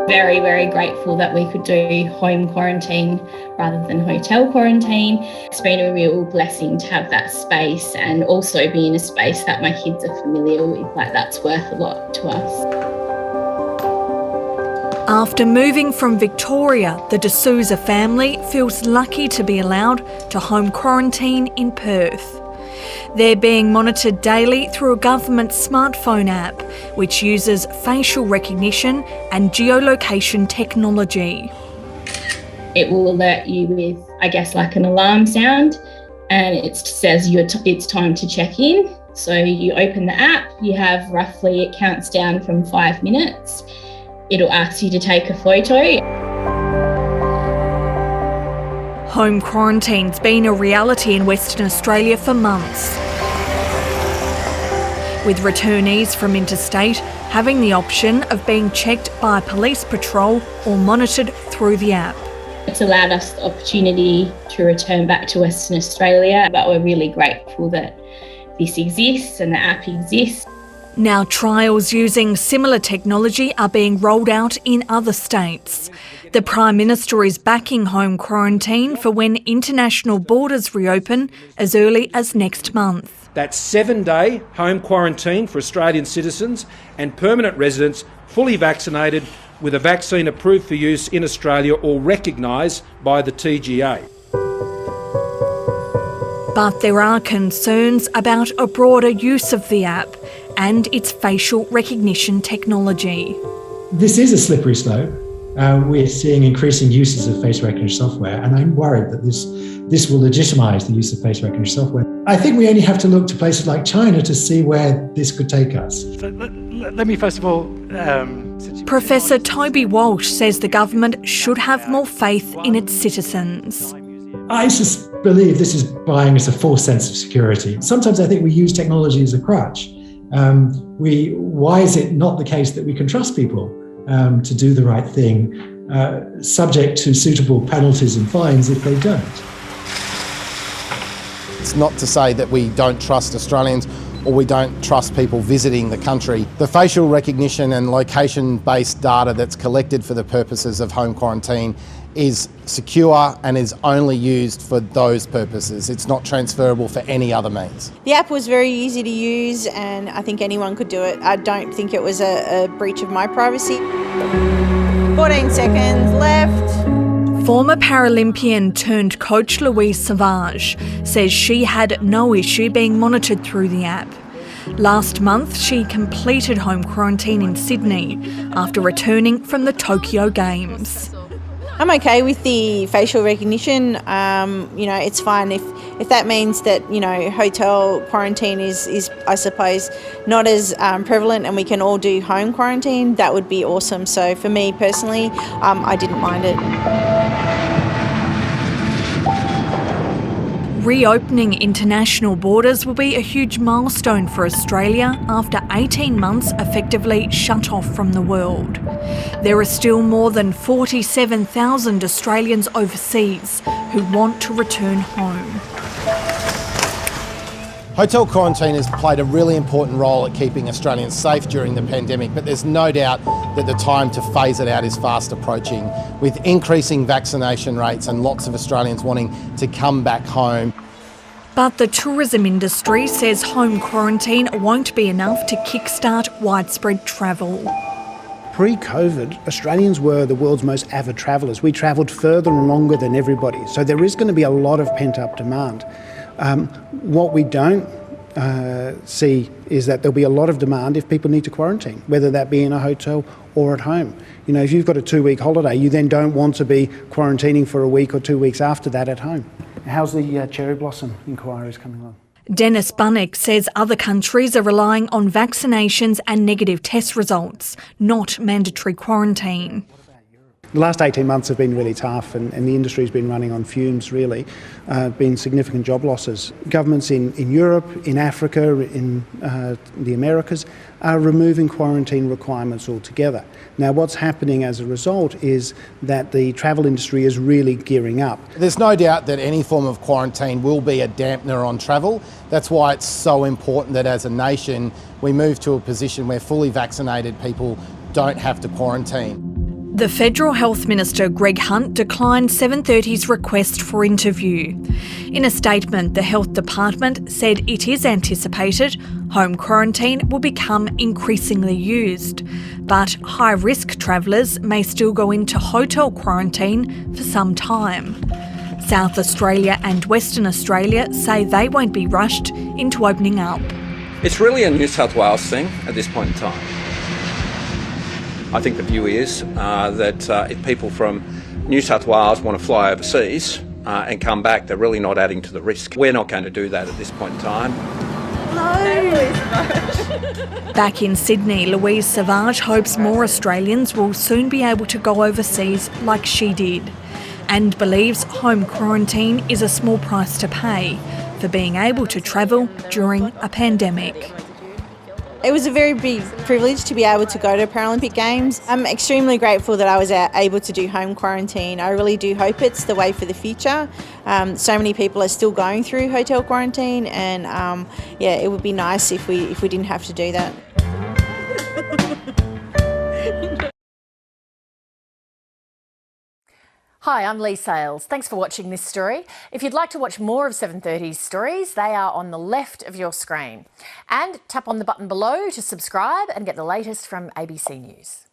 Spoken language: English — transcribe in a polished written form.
Very, very grateful that we could do home quarantine rather than hotel quarantine. It's been a real blessing to have that space and also be in a space that my kids are familiar with. That's worth a lot to us. After moving from Victoria, the D'Souza family feels lucky to be allowed to home quarantine in Perth. They're being monitored daily through a government smartphone app, which uses facial recognition and geolocation technology. It will alert you with, an alarm sound, and it says it's time to check in. So you open the app, it counts down from 5 minutes. It'll ask you to take a photo. Home quarantine's been a reality in Western Australia for months, with returnees from interstate having the option of being checked by a police patrol or monitored through the app. It's allowed us the opportunity to return back to Western Australia, but we're really grateful that this exists and the app exists. Now trials using similar technology are being rolled out in other states. The Prime Minister is backing home quarantine for when international borders reopen as early as next month. That's 7-day home quarantine for Australian citizens and permanent residents fully vaccinated with a vaccine approved for use in Australia or recognised by the TGA. But there are concerns about a broader use of the app and its facial recognition technology. This is a slippery slope. We're seeing increasing uses of face recognition software, and I'm worried that this will legitimise the use of face recognition software. I think we only have to look to places like China to see where this could take us. Let me first of all... Professor Toby Walsh says the government should have more faith in its citizens. I just believe this is buying us a false sense of security. Sometimes I think we use technology as a crutch. Why is it not the case that we can trust people to do the right thing, subject to suitable penalties and fines if they don't? It's not to say that we don't trust Australians or we don't trust people visiting the country. The facial recognition and location-based data that's collected for the purposes of home quarantine is secure and is only used for those purposes. It's not transferable for any other means. The app was very easy to use and I think anyone could do it. I don't think it was a breach of my privacy. 14 seconds left. Former Paralympian turned coach Louise Savage says she had no issue being monitored through the app. Last month, she completed home quarantine in Sydney after returning from the Tokyo Games. I'm okay with the facial recognition. It's fine if that means that, hotel quarantine is I suppose, not as prevalent and we can all do home quarantine. That would be awesome. So for me personally, I didn't mind it. Reopening international borders will be a huge milestone for Australia after 18 months effectively shut off from the world. There are still more than 47,000 Australians overseas who want to return home. Hotel quarantine has played a really important role at keeping Australians safe during the pandemic, but there's no doubt that the time to phase it out is fast approaching, with increasing vaccination rates and lots of Australians wanting to come back home. But the tourism industry says home quarantine won't be enough to kickstart widespread travel. Pre-COVID, Australians were the world's most avid travellers. We travelled further and longer than everybody, so there is going to be a lot of pent-up demand. What we don't see is that there'll be a lot of demand if people need to quarantine, whether that be in a hotel or at home. If you've got a 2-week holiday, you then don't want to be quarantining for a week or 2 weeks after that at home. How's the cherry blossom inquiries coming along? Dennis Bunnick says other countries are relying on vaccinations and negative test results, not mandatory quarantine. The last 18 months have been really tough and the industry's been running on fumes, really. Been significant job losses. Governments in Europe, in Africa, in the Americas are removing quarantine requirements altogether. Now, what's happening as a result is that the travel industry is really gearing up. There's no doubt that any form of quarantine will be a dampener on travel. That's why it's so important that as a nation we move to a position where fully vaccinated people don't have to quarantine. The Federal Health Minister Greg Hunt declined 730's request for interview. In a statement, the Health Department said it is anticipated home quarantine will become increasingly used, but high-risk travellers may still go into hotel quarantine for some time. South Australia and Western Australia say they won't be rushed into opening up. It's really a New South Wales thing at this point in time. I think the view is that if people from New South Wales want to fly overseas and come back, they're really not adding to the risk. We're not going to do that at this point in time. Back in Sydney, Louise Savage hopes more Australians will soon be able to go overseas like she did, and believes home quarantine is a small price to pay for being able to travel during a pandemic. It was a very big privilege to be able to go to Paralympic Games. I'm extremely grateful that I was able to do home quarantine. I really do hope it's the way for the future. So many people are still going through hotel quarantine, and yeah, it would be nice if we didn't have to do that. Hi, I'm Lee Sales. Thanks for watching this story. If you'd like to watch more of 730's stories, they are on the left of your screen. And tap on the button below to subscribe and get the latest from ABC News.